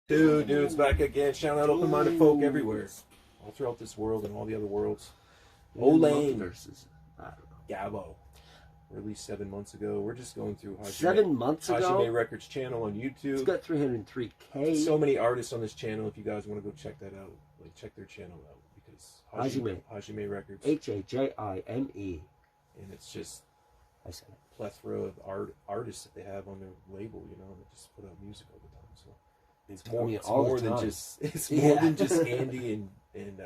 Dudes, back again. Shout out open-minded folk everywhere, all throughout this world and all the other worlds. Ollane-Gabo, released 7 months ago. We're just going through 7 months ago. Hajime Records channel on YouTube. It's got 303K. So many artists on this channel. If you guys want to go check that out, like check their channel out because Hajime Records. Hajime, and it's just I said it. Plethora of artists that they have on their label. You know, that just put out music all the time. So. It's more than just Andy and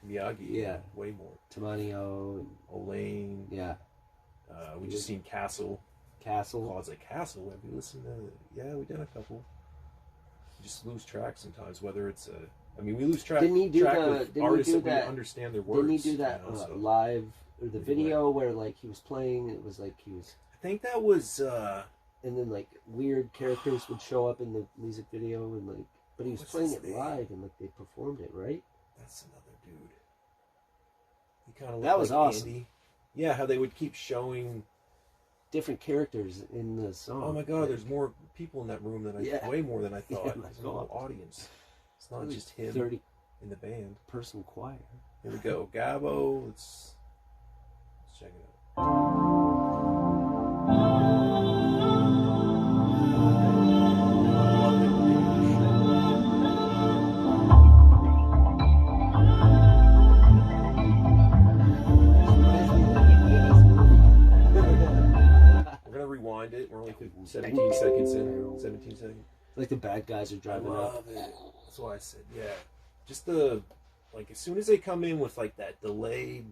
Miyagi. Yeah, way more. Tamanio and Ollane. Yeah. We just seen Castle. Castle. Like Castle. Have you listened to? Yeah, we did a couple. You just lose track sometimes. Whether it's we lose track. Didn't he do with artists that we understand their words. Didn't he do that live or the video where like he was playing? It was like he was. I think that was. And then like weird characters would show up in the music video and like, but he was playing it live and like they performed it, right? That's another dude. He kind of that was like awesome. Andy. Yeah, how they would keep showing different characters in the song. Oh my God, there's more people in that room than way more than I thought. Yeah, there's a whole audience. It's not just him 30 in the band. Person choir. Here we go, Gabo. Let's check it out. Rewind it. We're only 17 seconds in. 17 seconds. Like the bad guys are driving up. I love it. That's why I said, yeah. Just the as soon as they come in with like that delay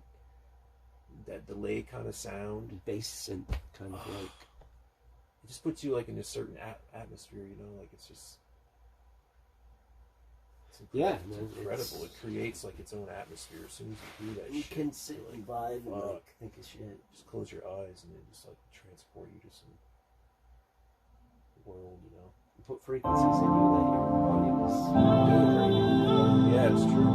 kind of sound, bass and kind of like it just puts you like in a certain atmosphere. You know, like it's just. It's incredible. It creates like its own atmosphere as soon as you hear that. You can sit and vibe and like think of shit. Just close your eyes and it just like transport you to some world, you know. You put frequencies in you that your body was doing. Yeah, it's true.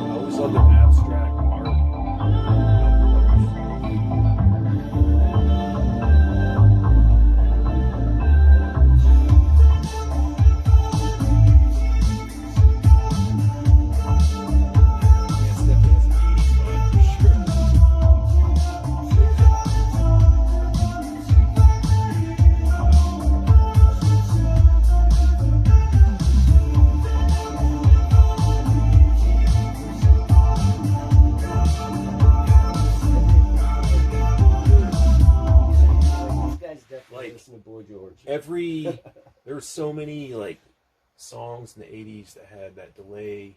I always love the abstract art. There were so many like songs in the 80s that had that delay.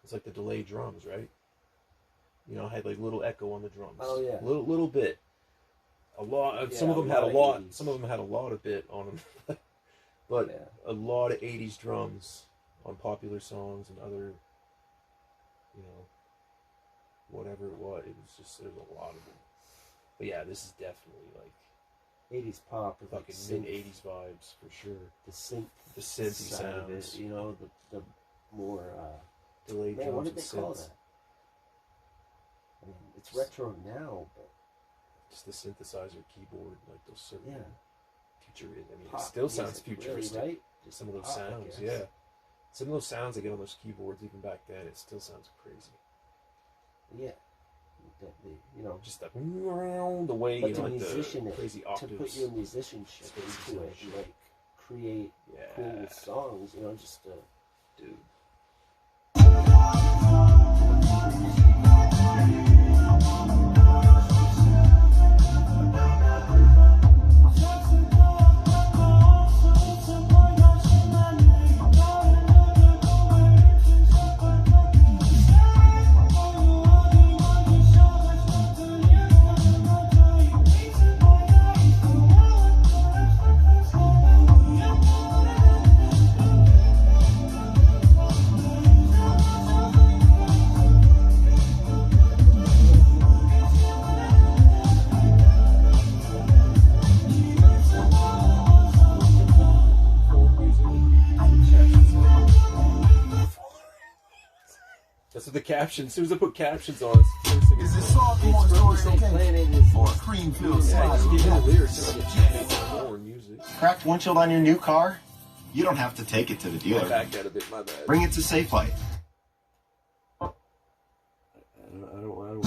It's like the delay drums, right? You know, had like little echo on the drums. Oh yeah, little bit. A lot. Yeah, some of them had a lot. 80s. Some of them had a lot of bit on them, but a lot of 80s drums on popular songs and other, you know, whatever it was. It was just there's a lot of them. But yeah, this is definitely like. 80s pop with fucking mid-80s vibes for sure. The synthy sounds, you know, the more delayed drums. What did they call that? I mean, it's retro now, but just the synthesizer keyboard, like those certain futuristic. I mean, pop it still sounds futuristic. Really, right? Just some of those sounds, yeah. Some of those sounds they get on those keyboards, even back then, it still sounds crazy. Yeah. You know, just that the way you know, like the crazy octaves. To put your musicianship into it and like create cool songs, you know, just dude. That's what the captions. As soon as I put captions on, it's the first thing. Is this sophomore story okay? Or cream filled Yeah, just give me the slide? lyrics so I can make more music. Cracked windshield on your new car? You don't have to take it to the I dealer. backed out a bit, my bad. Bring it to Safelight. I don't.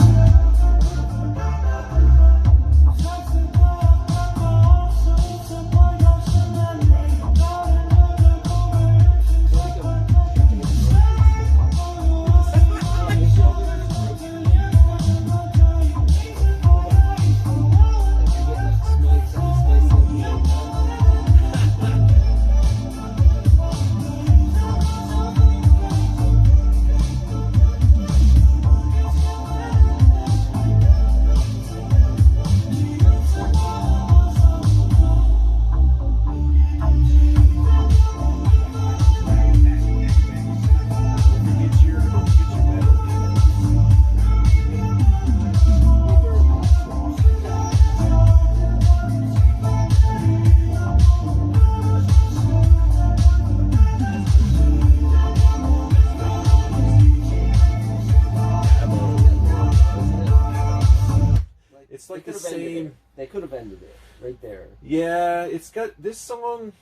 It's like the same. They could have ended it right there. Yeah, it's got this song.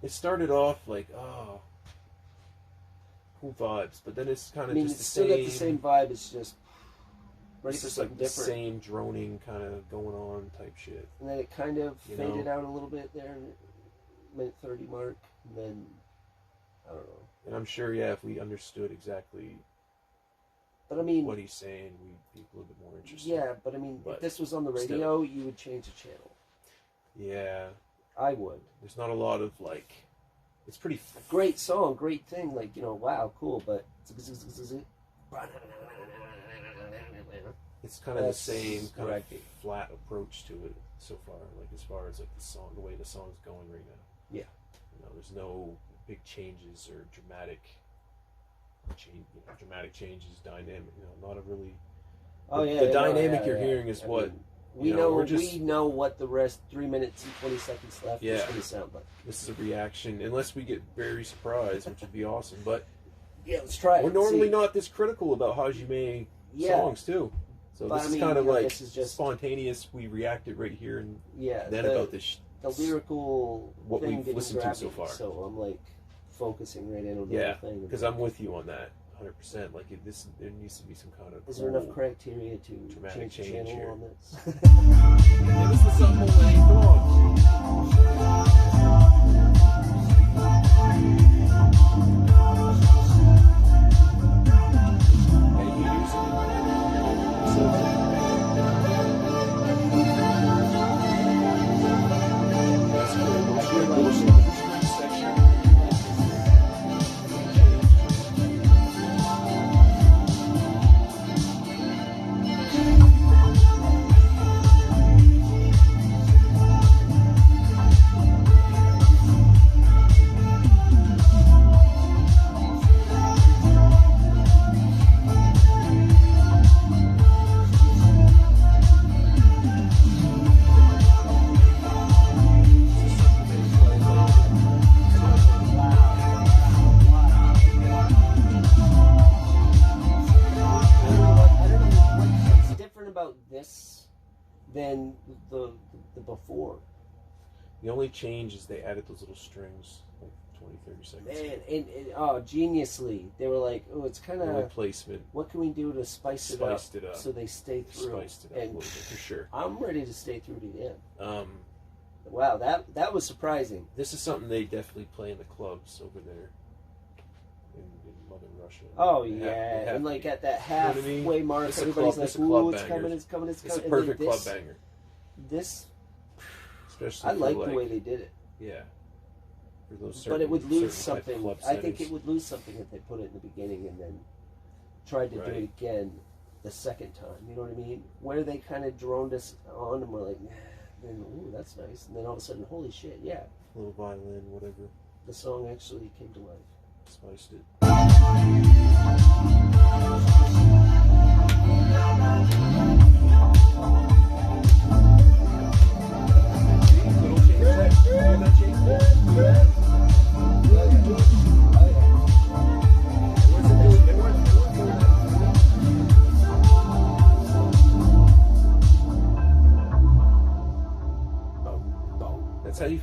It started off like, oh, cool vibes, but then it's kind of just it's the still same. got the same vibe. It's just ready It's for just like something the different. same droning kind of going on type shit. And then it kind of You faded know? out a little bit there, minute 30 mark. And then I don't know. And I'm sure, yeah, if we understood exactly But I mean, what he's saying, we'd be a little bit more interested. yeah. But I mean, But if this was on the still. radio, you would change the channel. Yeah, I would. there's not a lot of like. It's pretty. Great song, great thing. Like, wow, cool. But It's kind of the That's same kind correct. of flat approach to it so far. Like as far as like the song, the way the song's going right now. Yeah. There's no big changes or dramatic changes, dynamic. Not a really. Oh the, yeah. The dynamic you're hearing is I what. mean, we know what the rest 3 minutes and 20 seconds left is Yeah. going to sound like. This is a reaction, unless we get very surprised, which would be awesome. But Yeah, let's try it. we're normally See. not this critical about Hajime songs too. So But this I is mean, kind of I like guess it's just- spontaneous. We reacted right here and Yeah. then about this. The lyrical what thing we've didn't listened to grab so me, far. So I'm like focusing right in on the Yeah, whole thing. because I'm with you on that 100%. Like there needs to be some kind of. Is there enough criteria to dramatic change the change channel here. on this? Give us the something, Ollane. Come on. That's cool. Let's get a little string section. I don't know what's different about this than the before. The only change is they added those little strings, like 20, 30 seconds. And geniusly, they were like, oh, it's kind The of, replacement what can we do to spice spiced it up. so they stay through? Spiced it up a And little bit for sure. I'm ready to stay through to the end. Um, Wow, that was surprising. this is something they definitely play in the clubs over there in Mother Russia. Oh They have- yeah, they have and to like be. at that You know what I halfway mean? mark, It's a everybody's club- it's a like, club "Ooh, it's banger. coming, it's coming, it's It's coming." a And then perfect club this- banger, This, especially I for like the way they did it, yeah. For those but certain, it would lose certain type something. club I think settings. it would lose something if they put it in the beginning and then tried to do Right. it again the second time. You know what I mean? Where they kind of droned us on and we're like, nah, then ooh, that's nice, and then all of a sudden, holy shit, yeah, little violin, whatever, the song actually came to life. spiced it.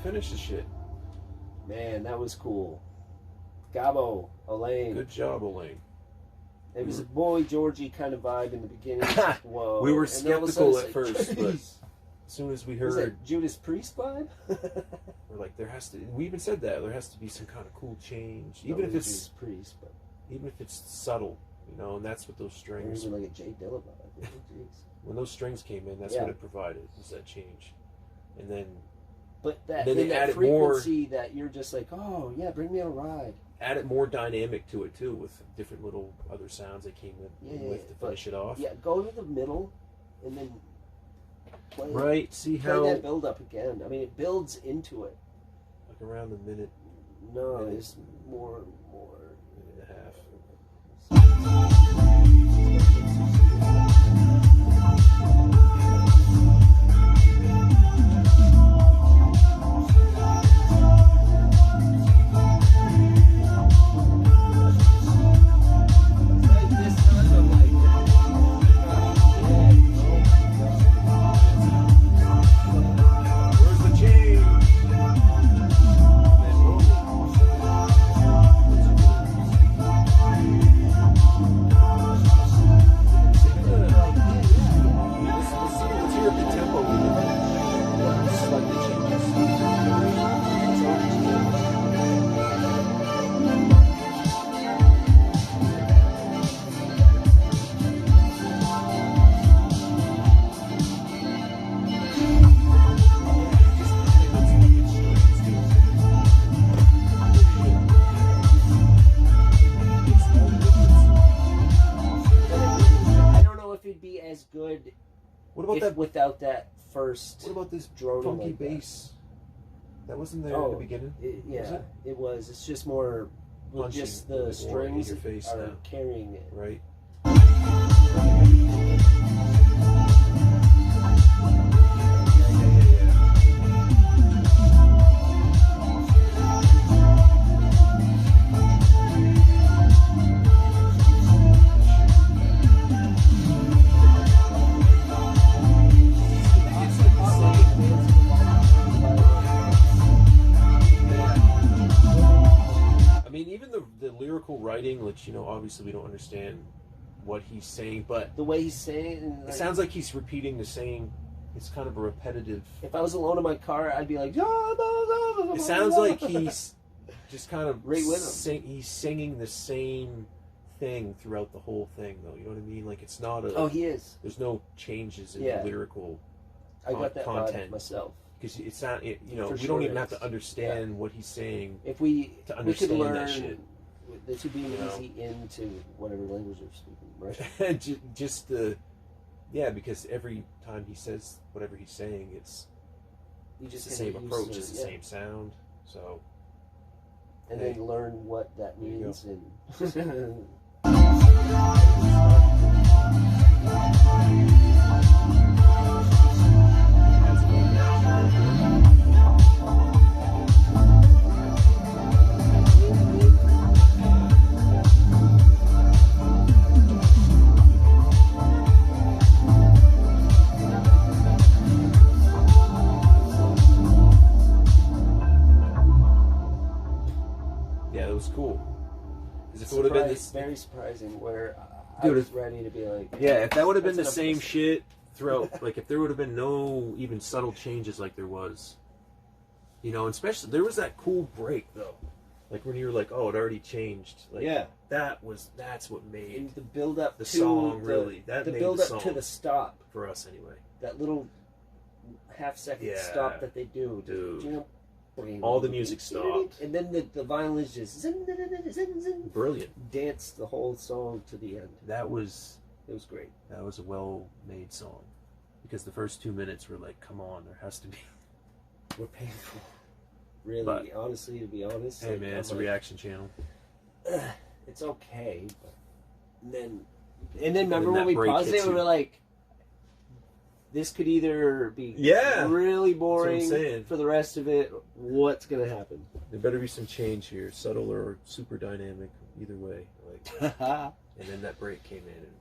finish the shit. Man, that was cool. Gabo, Ollane. Good job, Ollane. It was a Boy Georgie kind of vibe in the beginning. Whoa. We were And then all of a sudden skeptical it's at first, like, but "Jeez." as soon as we Was heard, that Judas Priest vibe? we're like, there has to. We even said that there has to be some kind of cool change, Not even if really it's Judas Priest, but subtle, you know. And that's what those or strings. even like a Jay Dilla vibe. Jeez. When those strings came in, that's Yeah. what it provided, was that change. And then But that, Then they in that added more- frequency that you're just like, oh yeah, bring me on a ride. added more dynamic to it too, with different little other sounds that came in with to finish it off. Yeah, go to the middle, and then play. Right. See Play how that build up again. I mean, it builds into it. like around the minute No, Minute. it's more. and a half. Right this time, I'm like, Where's the change? And boom. Let's hear the tempo even. Slightly changes. I don't know if it'd be as good What about if that? without that first. What about this droning funky like that? bass? That wasn't there Oh, at the beginning. Yeah, Was it was. It's just more. Well, Punching just a the bit more in strings your face are now. carrying it. Right. I mean, even the lyrical writing, which, you know, obviously we don't understand what he's saying, but The way he's saying, it sounds like he's repeating the same. It's kind of a repetitive. if I was alone in my car, I'd be like, It sounds like he's just kind of Right with him. he's singing the same thing throughout the whole thing, though. You know what I mean? Like, it's not a. Oh, he is. There's no changes in Yeah. the lyrical I got that content. vibe myself. because it's not. You know, For we sure don't it even have is. to understand what he's saying. If we To we could understand learn that shit. this would be an You know? easy into whatever language they're speaking, right? Just the. Yeah, because every time he says whatever he's saying, it's You just the same get used approach, to it's it, the yeah. same sound. So And Hey. then learn what that There you means and that's good. Yeah, that was cool. Because if it would have been this, very surprising where I Dude, was ready to be like, yeah, if that would have been the that's same enough. shit throughout, like if there would have been no even subtle changes like there was, you know, and especially there was that cool break though, like when you were like, oh, it already changed, like Yeah. that's what made And the build up the to song the, really that the made build the up song to the stop, for us anyway. that little half-second Yeah. stop that they do, Dude. you know, All the music stopped. and then the violin is just zin, zin, zin, zin, zin, Brilliant. dance the whole song to the end. That was Great. a well-made song, because the first 2 minutes were like, come on, there has to be. We're painful. Really, But- honestly, to be honest. Hey like, man, I'm it's a like, reaction channel. It's okay, but then remember that when we break paused hits it, we you. were like, this could either be Yeah. really That's what I'm boring saying. for the rest of it. What's gonna happen? There better be some change here, subtle or super dynamic, either way. Like, and then that break came in and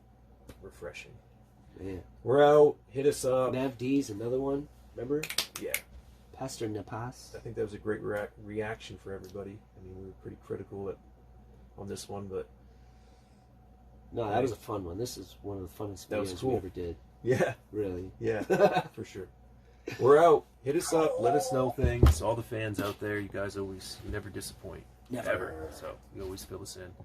refreshing. Yeah. We're out. Hit us up. Nav D's another one. Remember? Yeah. Pastor Napas. I think that was a great reaction for everybody. I mean, we were pretty critical on this one, but No, that was a fun one. This is one of the funnest That was videos cool. we ever did. yeah, Really. yeah, for sure. We're out. Hit us up. Let us know things. All the fans out there, you guys you never disappoint. Never. Ever. So you always fill us in.